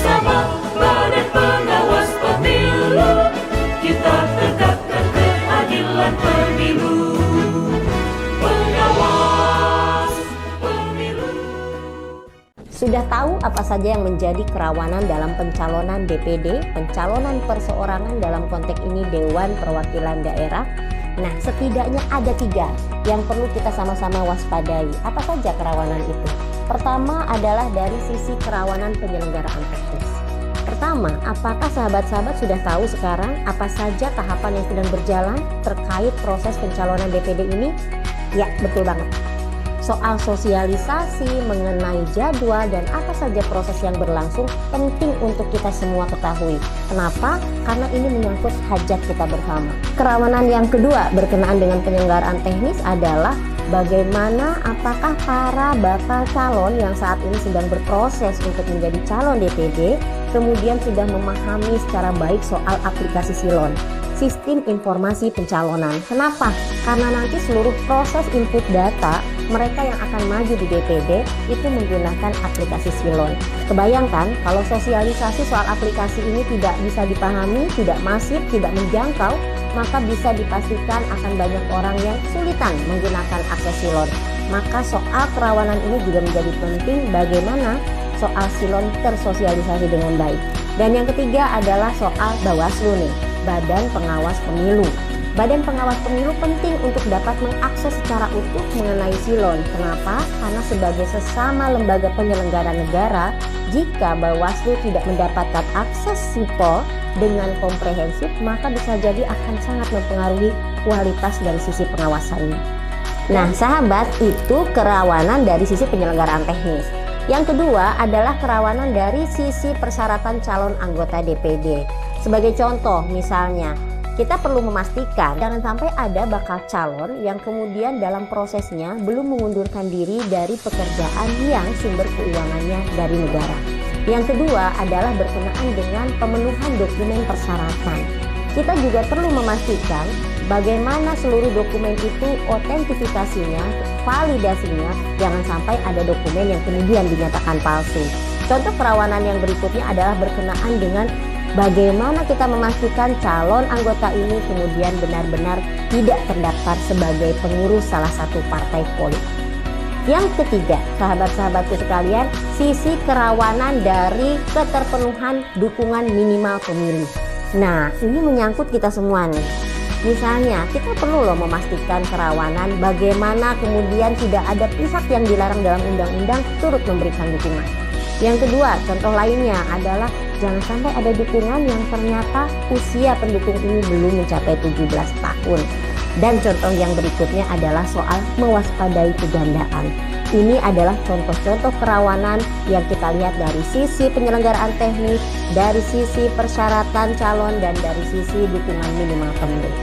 bersama Badan Pengawas Pemilu, kita tegakkan keadilan pemilu. Pengawas Pemilu. Sudah tahu apa saja yang menjadi kerawanan dalam pencalonan DPD, pencalonan perseorangan dalam konteks ini Dewan Perwakilan Daerah? Nah, setidaknya ada 3 yang perlu kita sama-sama waspadai. Apa saja kerawanan itu? Pertama adalah dari sisi kerawanan penyelenggaraan teknis. Pertama, apakah sahabat-sahabat sudah tahu sekarang apa saja tahapan yang sedang berjalan terkait proses pencalonan DPD ini? Ya, betul banget. Soal sosialisasi mengenai jadwal dan apa saja proses yang berlangsung penting untuk kita semua ketahui. Kenapa? Karena ini menyangkut hajat kita bersama. Kerawanan yang kedua berkenaan dengan penyelenggaraan teknis adalah bagaimana apakah para bakal calon yang saat ini sedang berproses untuk menjadi calon DPD kemudian sudah memahami secara baik soal aplikasi Silon, sistem informasi pencalonan. Kenapa? Karena nanti seluruh proses input data mereka yang akan maju di DPD itu menggunakan aplikasi Silon. Kebayangkan kalau sosialisasi soal aplikasi ini tidak bisa dipahami, tidak masif, tidak menjangkau, maka bisa dipastikan akan banyak orang yang kesulitan menggunakan akses Silon. Maka soal kerawanan ini juga menjadi penting bagaimana soal Silon tersosialisasi dengan baik. Dan yang ketiga adalah soal Bawaslu nih, Badan Pengawas Pemilu. Badan Pengawas Pemilu penting untuk dapat mengakses secara utuh mengenai Silon. Kenapa? Karena sebagai sesama lembaga penyelenggara negara, jika Bawaslu tidak mendapatkan akses sipol dengan komprehensif, maka bisa jadi akan sangat mempengaruhi kualitas dari sisi pengawasannya. Nah, sahabat, itu kerawanan dari sisi penyelenggaraan teknis. Yang kedua adalah kerawanan dari sisi persyaratan calon anggota DPD. Sebagai contoh, misalnya, kita perlu memastikan jangan sampai ada bakal calon yang kemudian dalam prosesnya belum mengundurkan diri dari pekerjaan yang sumber keuangannya dari negara. Yang kedua adalah berkenaan dengan pemenuhan dokumen persyaratan. Kita juga perlu memastikan bagaimana seluruh dokumen itu otentifikasinya, validasinya, jangan sampai ada dokumen yang kemudian dinyatakan palsu. Contoh kerawanan yang berikutnya adalah berkenaan dengan bagaimana kita memastikan calon anggota ini kemudian benar-benar tidak terdaftar sebagai pengurus salah satu partai politik. Yang ketiga, sahabat-sahabatku sekalian, sisi kerawanan dari keterpenuhan dukungan minimal pemilih. Nah, ini menyangkut kita semua nih. Misalnya, kita perlu loh memastikan kerawanan bagaimana kemudian tidak ada pihak yang dilarang dalam undang-undang turut memberikan dukungan. Yang kedua, contoh lainnya adalah jangan sampai ada dukungan yang ternyata usia pendukung ini belum mencapai 17 tahun. Dan contoh yang berikutnya adalah soal mewaspadai kegandaan. Ini adalah contoh-contoh kerawanan yang kita lihat dari sisi penyelenggaraan teknis, dari sisi persyaratan calon, dan dari sisi dukungan minimal pemilih.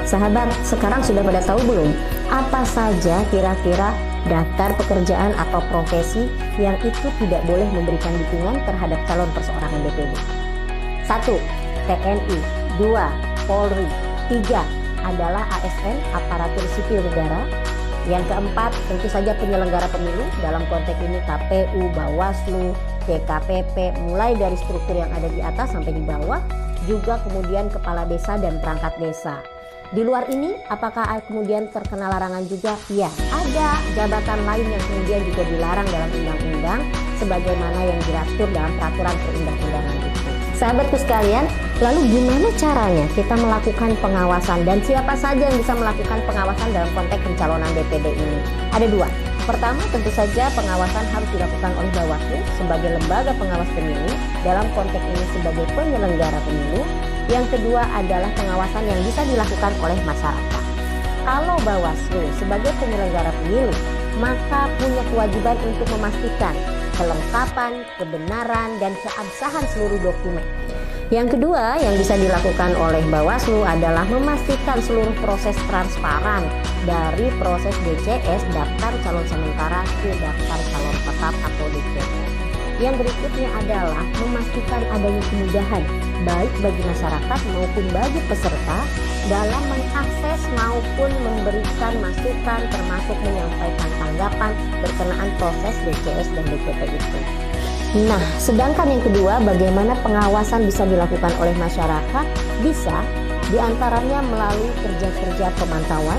Sahabat, sekarang sudah pada tahu belum apa saja kira-kira daftar pekerjaan atau profesi yang itu tidak boleh memberikan dukungan terhadap calon perseorangan DPD? 1. TNI. 2. Polri. 3. adalah ASN, aparatur sipil negara. Yang keempat, tentu saja penyelenggara pemilu, dalam konteks ini KPU, Bawaslu, DKPP, mulai dari struktur yang ada di atas sampai di bawah, juga kemudian kepala desa dan perangkat desa. Di luar ini, apakah kemudian terkena larangan juga? Ya, ada jabatan lain yang kemudian juga dilarang dalam undang-undang, sebagaimana yang diatur dalam peraturan perundang-undangan itu. Sahabatku sekalian, lalu gimana caranya kita melakukan pengawasan dan siapa saja yang bisa melakukan pengawasan dalam konteks pencalonan DPD ini? Ada 2. Pertama, tentu saja pengawasan harus dilakukan oleh Bawaslu sebagai lembaga pengawas pemilu, dalam konteks ini sebagai penyelenggara pemilu. Yang kedua adalah pengawasan yang bisa dilakukan oleh masyarakat. Kalau Bawaslu sebagai penyelenggara pemilu, maka punya kewajiban untuk memastikan kelengkapan, kebenaran, dan keabsahan seluruh dokumen. Yang kedua yang bisa dilakukan oleh Bawaslu adalah memastikan seluruh proses transparan dari proses DCS, daftar calon sementara, ke daftar calon tetap atau DCS. Yang berikutnya adalah memastikan adanya kemudahan baik bagi masyarakat maupun bagi peserta dalam mengakses maupun memberikan masukan, termasuk menyampaikan tanggapan berkenaan proses DCS dan DCP itu. Nah, sedangkan yang kedua, bagaimana pengawasan bisa dilakukan oleh masyarakat? Bisa diantaranya melalui kerja-kerja pemantauan,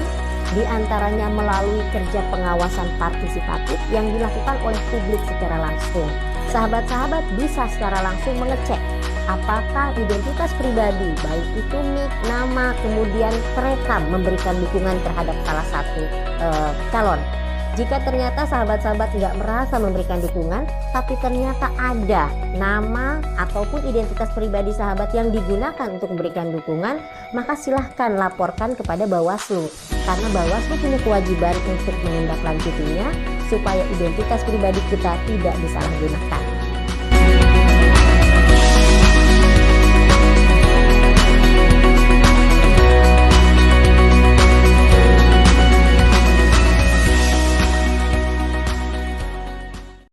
diantaranya melalui kerja pengawasan partisipatif yang dilakukan oleh publik secara langsung. Sahabat-sahabat bisa secara langsung mengecek apakah identitas pribadi, baik itu nik, nama, kemudian terekam memberikan dukungan terhadap salah satu calon. Jika ternyata sahabat-sahabat nggak merasa memberikan dukungan, tapi ternyata ada nama ataupun identitas pribadi sahabat yang digunakan untuk memberikan dukungan, maka silahkan laporkan kepada Bawaslu. Karena Bawaslu punya kewajiban untuk menindaklanjutinya supaya identitas pribadi kita tidak disalahgunakan.